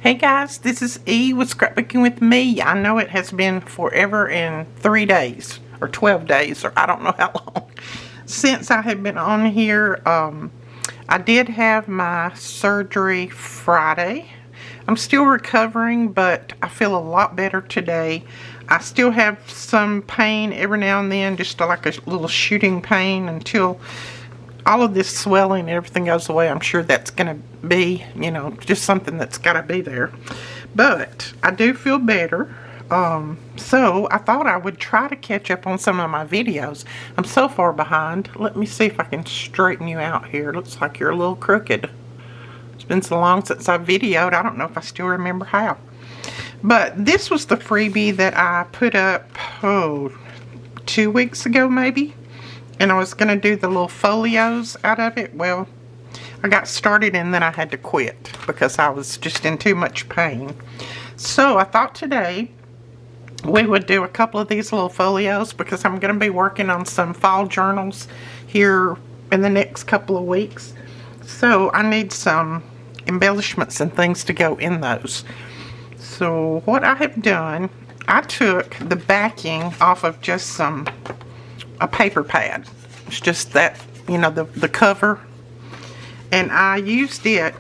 Hey guys, this is E with Scrapbooking with Me. I know it has been forever and 3 days or 12 days or I don't know how long since I have been on here. I did have my surgery Friday. I'm still recovering, but I feel a lot better today. I still have some pain every now and then, just like a little shooting pain until all of this swelling and everything goes away. I'm sure that's going to be, just something that's got to be there. But I do feel better. So I thought I would try to catch up on some of my videos. I'm so far behind. Let me see if I can straighten you out here. Looks like you're a little crooked. It's been so long since I videoed. I don't know if I still remember how. But this was the freebie that I put up, 2 weeks ago maybe. And I was going to do the little folios out of it. Well, I got started and then I had to quit because I was just in too much pain. So I thought today we would do a couple of these little folios because I'm going to be working on some fall journals here in the next couple of weeks. So I need some embellishments and things to go in those. So what I have done, I took the backing off of just a paper pad. It's just that, the cover, and I used it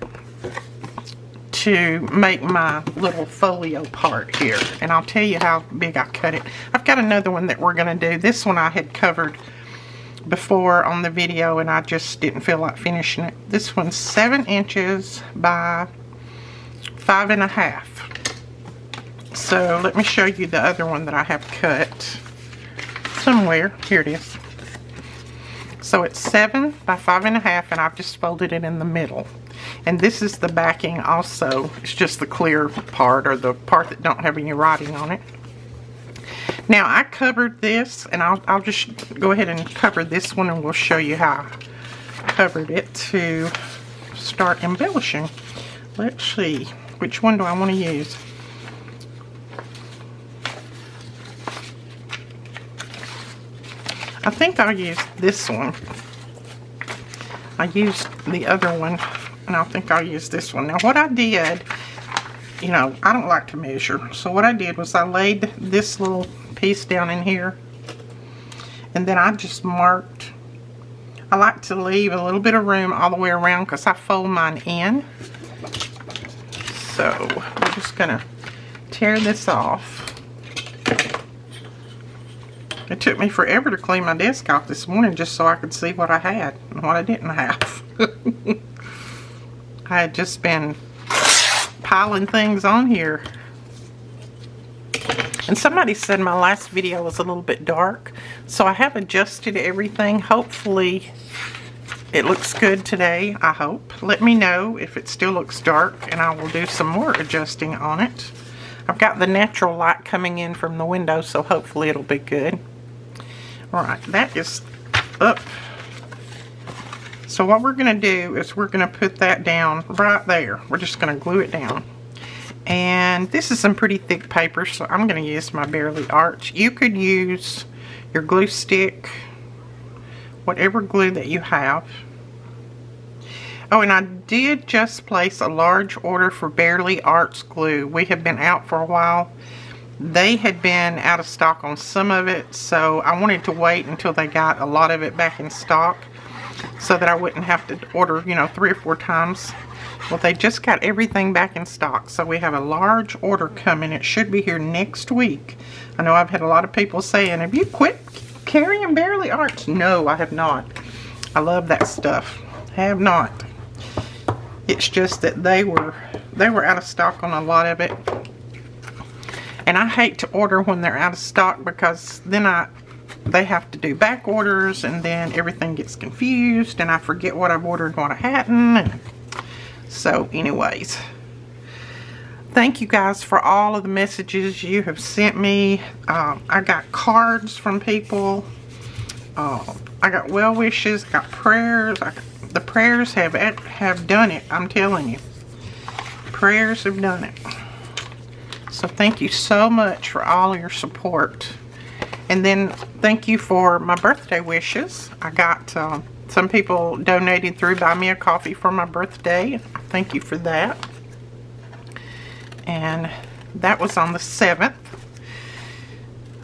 to make my little folio part here, and I'll tell you how big I cut it. I've got another one that we're going to do. This one I had covered before on the video and I just didn't feel like finishing it. This one's 7 inches by 5.5. So let me show you the other one that I have cut somewhere. Here it is. So it's 7 by 5.5, and I've just folded it in the middle. And this is the backing also. It's just the clear part, or the part that don't have any writing on it. Now I covered this, and I'll just go ahead and cover this one, and we'll show you how I covered it to start embellishing. Let's see, which one do I want to use? I think I'll use this one. I used the other one, and I think I'll use this one. Now what I did, I don't like to measure. So what I did was I laid this little piece down in here, and then I just marked. I like to leave a little bit of room all the way around because I fold mine in. So we're just going to tear this off. It took me forever to clean my desk off this morning just so I could see what I had and what I didn't have. I had just been piling things on here. And somebody said my last video was a little bit dark, so I have adjusted everything. Hopefully it looks good today, I hope. Let me know if it still looks dark and I will do some more adjusting on it. I've got the natural light coming in from the window, so hopefully it'll be good. Alright, that is up. So what we're going to do is we're going to put that down right there. We're just going to glue it down. And this is some pretty thick paper, so I'm going to use my Bearly Arch. You could use your glue stick, whatever glue that you have. Oh, and I did just place a large order for Bearly Arch glue. We have been out for a while. They had been out of stock on some of it, so I wanted to wait until they got a lot of it back in stock so that I wouldn't have to order, 3 or 4 times. Well, they just got everything back in stock, so we have a large order coming. It should be here next week. I know I've had a lot of people saying, have you quit carrying Bearly Arch? No, I have not. I love that stuff. Have not. It's just that they were out of stock on a lot of it. And I hate to order when they're out of stock because then they have to do back orders and then everything gets confused and I forget what I've ordered and what I hadn't. So anyways, thank you guys for all of the messages you have sent me. I got cards from people. I got well wishes, got prayers. The prayers have done it, I'm telling you. Prayers have done it. So thank you so much for all your support. And then thank you for my birthday wishes. I got some people donated through Buy Me a Coffee for my birthday. Thank you for that. and that was on the 7th.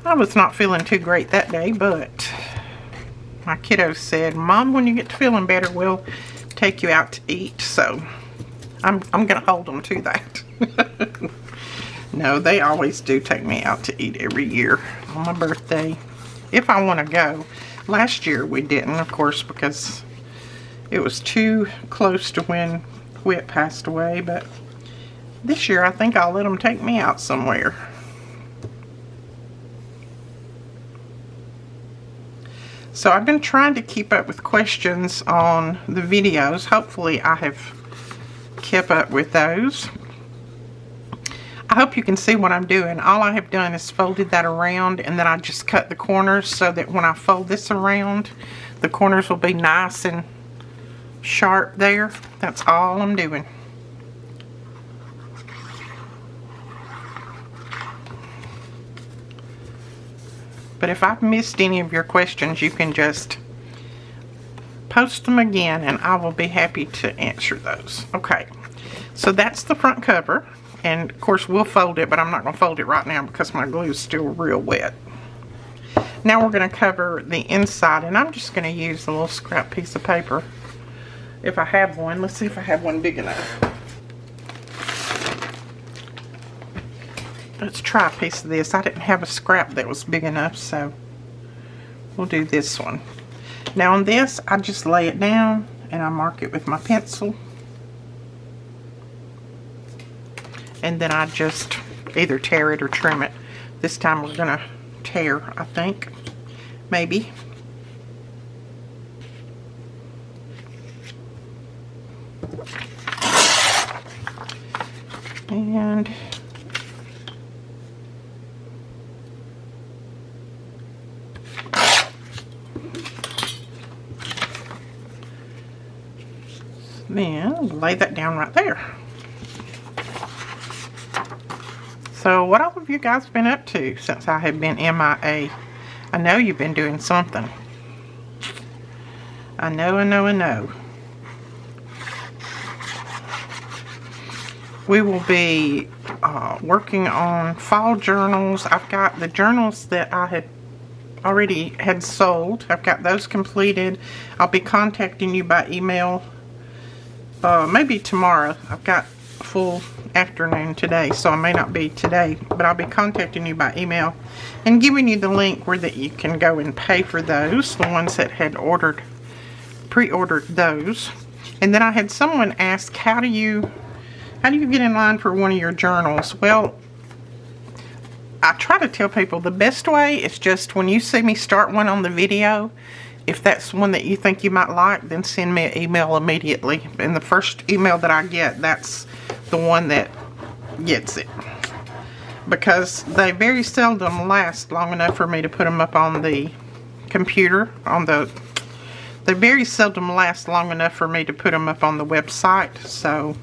I was not feeling too great that day, but my kiddo said, Mom, when you get to feeling better, we'll take you out to eat. So I'm gonna hold them to that. No, they always do take me out to eat every year on my birthday, if I want to go. Last year we didn't, of course, because it was too close to when Whit passed away, but this year I think I'll let them take me out somewhere. So I've been trying to keep up with questions on the videos. Hopefully I have kept up with those. I hope you can see what I'm doing. All I have done is folded that around, and then I just cut the corners so that when I fold this around, the corners will be nice and sharp there. That's all I'm doing. But if I've missed any of your questions, you can just post them again and I will be happy to answer those. Okay, so that's the front cover. And of course we'll fold it, but I'm not going to fold it right now because my glue is still real wet. Now we're going to cover the inside, and I'm just going to use a little scrap piece of paper if I have one. Let's see if I have one big enough. Let's try a piece of this. I didn't have a scrap that was big enough, so we'll do this one. Now on this, I just lay it down and I mark it with my pencil. And then I just either tear it or trim it. This time we're gonna tear, I think. Maybe. And then lay that down right there. So what all have you guys been up to since I have been MIA? I know you've been doing something. I know. We will be working on fall journals. I've got the journals that I had already had sold. I've got those completed. I'll be contacting you by email maybe tomorrow. I've got a full afternoon today, so I may not be today, but I'll be contacting you by email and giving you the link where that you can go and pay for those, the ones that had pre-ordered those. And then I had someone ask, how do you get in line for one of your journals? Well, I try to tell people the best way is just when you see me start one on the video, if that's one that you think you might like, then send me an email immediately. And the first email that I get, that's the one that gets it. Because they very seldom last long enough for me to put them up on the computer. They very seldom last long enough for me to put them up on the website. So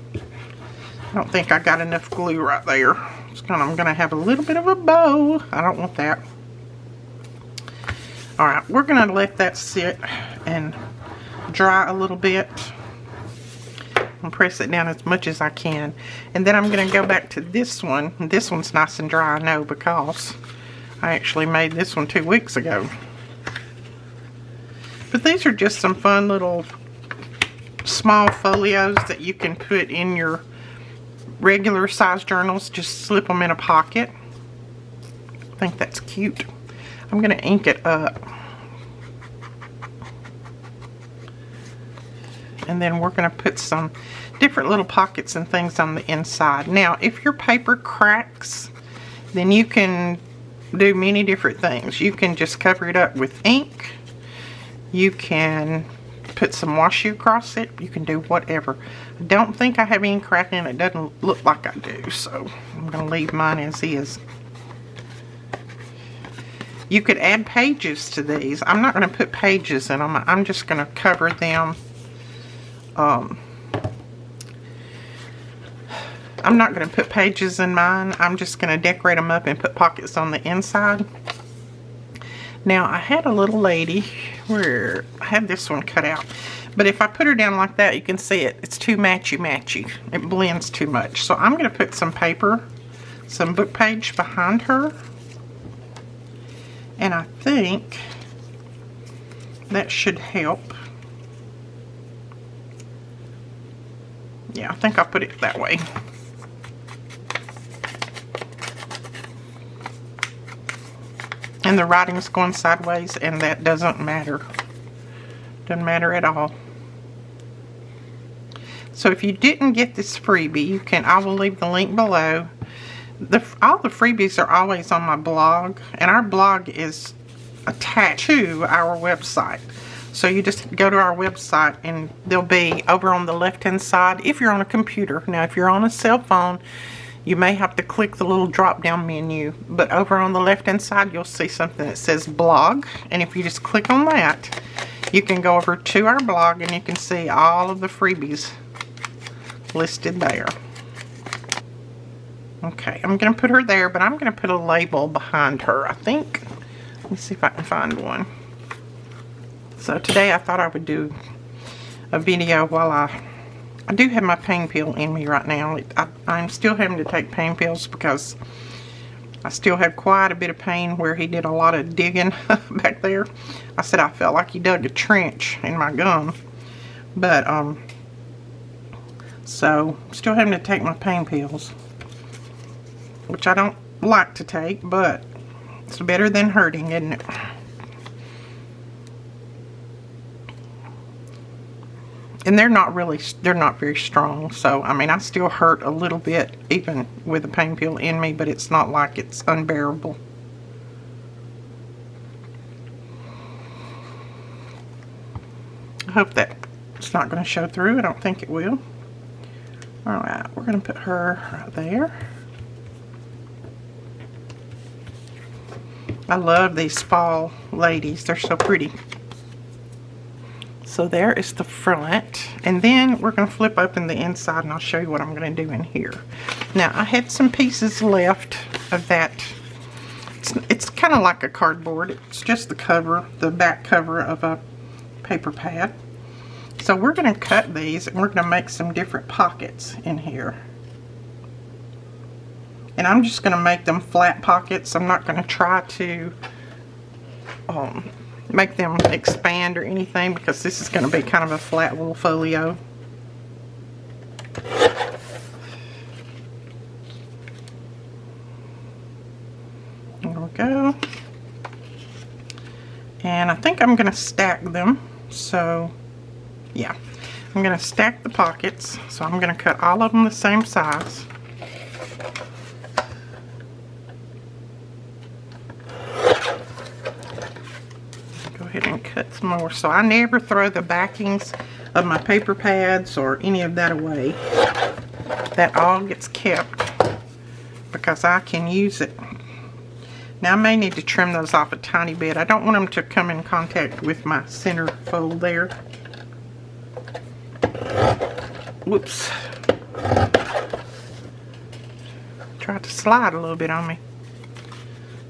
I don't think I got enough glue right there. I'm going to have a little bit of a bow. I don't want that. Alright, we're going to let that sit and dry a little bit. And press it down as much as I can. And then I'm going to go back to this one. This one's nice and dry, I know, because I actually made this one 2 weeks ago. But these are just some fun little small folios that you can put in your regular size journals. Just slip them in a pocket. I think that's cute. I'm going to ink it up. And then we're going to put some different little pockets and things on the inside. Now, if your paper cracks, then you can do many different things. You can just cover it up with ink. You can put some washi across it. You can do whatever. I don't think I have any cracking. It doesn't look like I do, so I'm going to leave mine as is. You could add pages to these. I'm not going to put pages in them. I'm just going to cover them. I'm not going to put pages in mine. I'm just going to decorate them up and put pockets on the inside. Now, I had a little lady where I had this one cut out. But if I put her down like that, you can see it. It's too matchy-matchy. It blends too much. So I'm going to put some paper some book page behind her. And I think that should help. Yeah, I think I'll put it that way. And the writing's going sideways, and that doesn't matter. Doesn't matter at all. So if you didn't get this freebie, you can, I will leave the link below. All the freebies are always on my blog, and our blog is attached to our website. So you just go to our website, and they'll be over on the left hand side if you're on a computer. Now if you're on a cell phone, you may have to click the little drop down menu, but over on the left hand side you'll see something that says blog, and if you just click on that, you can go over to our blog and you can see all of the freebies listed there. Okay, I'm going to put her there, but I'm going to put a label behind her, I think. Let me see if I can find one. So today I thought I would do a video while I do have my pain pill in me right now. I'm still having to take pain pills because I still have quite a bit of pain where he did a lot of digging back there. I said I felt like he dug a trench in my gum. But, so, still having to take my pain pills, which I don't like to take, but it's better than hurting, isn't it? And they're not very strong, so I mean I still hurt a little bit even with a pain pill in me, but it's not like it's unbearable. I hope that it's not going to show through. I don't think it will. Alright, we're going to put her right there. I love these fall ladies. They're so pretty. So there is the front, and then we're going to flip open the inside and I'll show you what I'm going to do in here. Now I had some pieces left of that. It's kind of like a cardboard. It's just the cover, the back cover of a paper pad. So we're going to cut these and we're going to make some different pockets in here. And I'm just going to make them flat pockets. I'm not going to try to make them expand or anything because this is going to be kind of a flat little folio. There we go. And I think I'm going to stack them. So yeah, I'm going to stack the pockets. So I'm going to cut all of them the same size. And cut some more. So I never throw the backings of my paper pads or any of that away. That all gets kept because I can use it. Now I may need to trim those off a tiny bit. I don't want them to come in contact with my center fold there. Whoops. Tried to slide a little bit on me.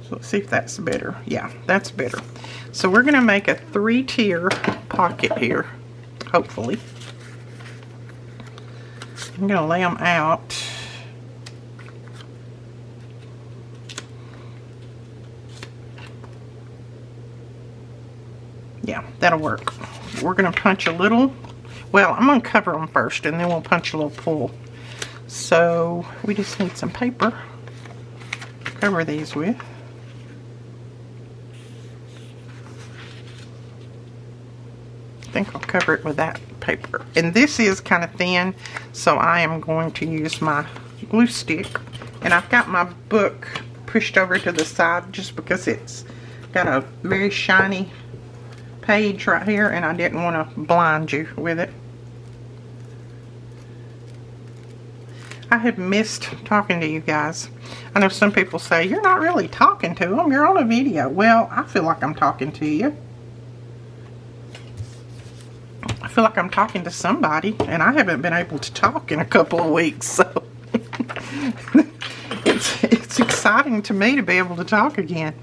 So let's see if that's better. Yeah, that's better. So we're going to make a 3-tier pocket here, hopefully. I'm going to lay them out. Yeah, that'll work. We're going to punch a little. Well, I'm going to cover them first and then we'll punch a little pull. So we just need some paper to cover these with. I think I'll cover it with that paper. And this is kind of thin, so I am going to use my glue stick. And I've got my book pushed over to the side just because it's got a very shiny page right here and I didn't want to blind you with it. I have missed talking to you guys. I know some people say, you're not really talking to them, you're on a video. Well, I feel like I'm talking to you. I feel like I'm talking to somebody, and I haven't been able to talk in a couple of weeks, so it's exciting to me to be able to talk again.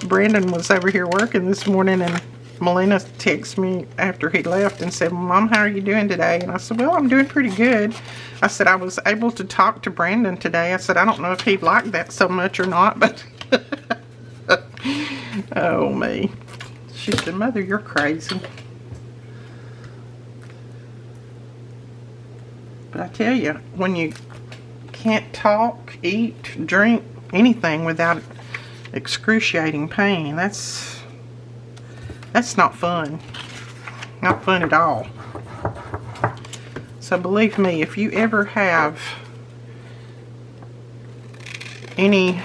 Brandon was over here working this morning, and Melina texted me after he left and said, Mom, how are you doing today? And I said, well, I'm doing pretty good. I said, I was able to talk to Brandon today. I said, I don't know if he'd like that so much or not, but oh, me. She said, Mother, you're crazy. But I tell you, when you can't talk, eat, drink, anything without excruciating pain, that's not fun. Not fun at all. So believe me, if you ever have any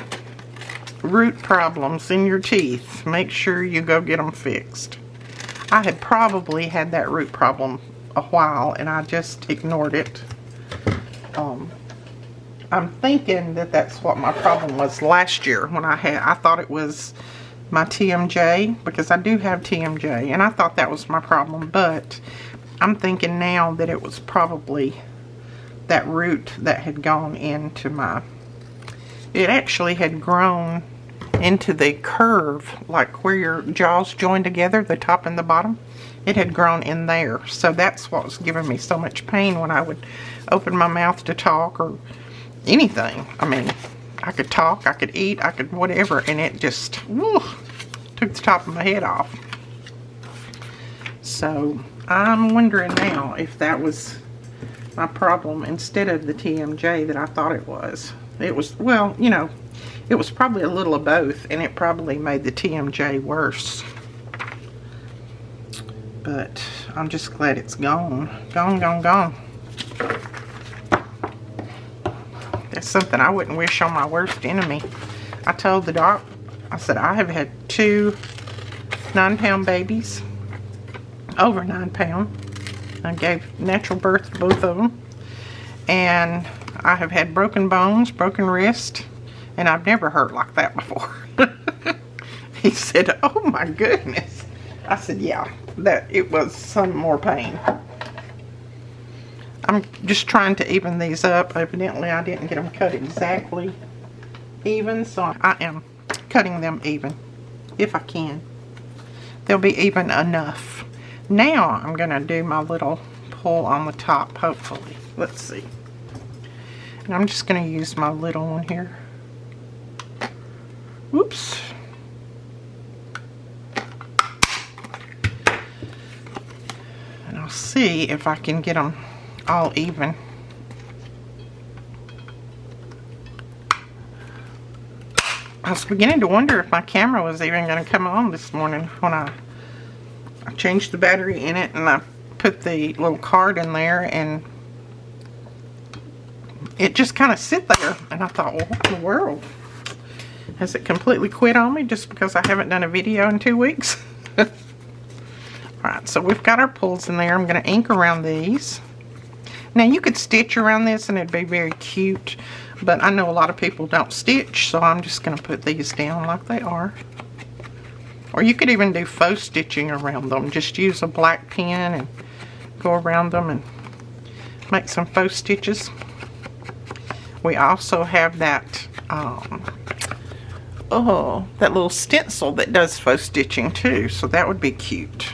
root problems in your teeth, make sure you go get them fixed. I had probably had that root problem a while and I just ignored it. I'm thinking that that's what my problem was last year when I thought it was my TMJ, because I do have TMJ, and I thought that was my problem, but I'm thinking now that it was probably that root that had gone into it actually had grown into the curve, like where your jaws join together, the top and the bottom. It had grown in there, so that's what was giving me so much pain when I would open my mouth to talk or anything. I mean, I could talk, I could eat, I could whatever, and it just took the top of my head off. So I'm wondering now if that was my problem instead of the TMJ that I thought it was. It was, well, you know, it was probably a little of both, and it probably made the TMJ worse. But I'm just glad it's gone. Gone, gone, gone. That's something I wouldn't wish on my worst enemy. I told the doc, I said, I have had 2 9-pound babies, over 9 pound. I gave natural birth to both of them. And I have had broken bones, broken wrist, and I've never hurt like that before. He said, oh my goodness. I said, yeah, that it was some more pain. I'm just trying to even these up. Evidently, I didn't get them cut exactly even, so I am cutting them even, if I can. They'll be even enough. Now, I'm going to do my little pull on the top, hopefully. Let's see. And I'm just going to use my little one here. Whoops. And I'll see if I can get them all even. I was beginning to wonder if my camera was even going to come on this morning when I changed the battery in it and I put the little card in there, and it just kind of sit there, and I thought, well, what in the world? Has it completely quit on me just because I haven't done a video in 2 weeks? Alright, so we've got our pulls in there. I'm going to ink around these. Now you could stitch around this and it'd be very cute, but I know a lot of people don't stitch, so I'm just going to put these down like they are. Or you could even do faux stitching around them. Just use a black pen and go around them and make some faux stitches. We also have that that little stencil that does faux stitching too, so that would be cute.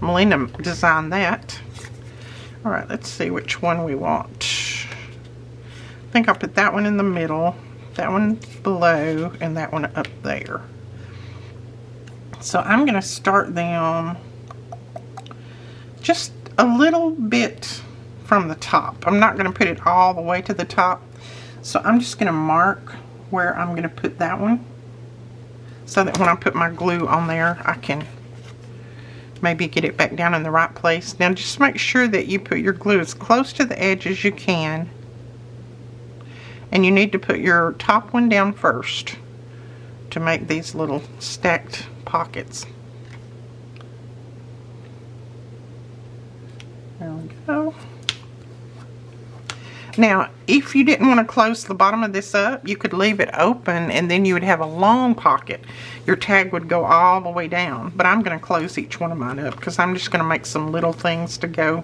Melina designed that. Alright, let's see which one we want. I think I'll put that one in the middle, that one below, and that one up there. So I'm going to start them just a little bit from the top. I'm not going to put it all the way to the top. So I'm just going to mark where I'm going to put that one, so that when I put my glue on there, I can maybe get it back down in the right place. Now just make sure that you put your glue as close to the edge as you can. And you need to put your top one down first to make these little stacked pockets. There we go. Now, if you didn't want to close the bottom of this up, you could leave it open and then you would have a long pocket. Your tag would go all the way down. But I'm going to close each one of mine up because I'm just going to make some little things to go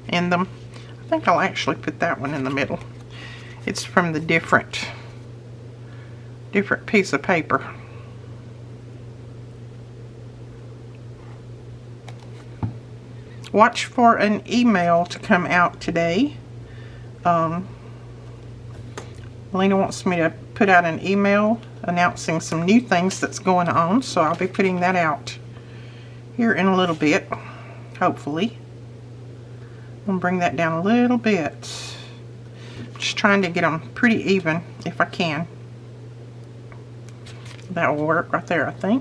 in them. I think I'll actually put that one in the middle. It's from the different piece of paper. watch for an email to come out today. Melina wants me to put out an email announcing some new things that's going on, so I'll be putting that out here in a little bit, hopefully. I'm going to bring that down a little bit. Just trying to get them pretty even if I can. That will work right there, I think.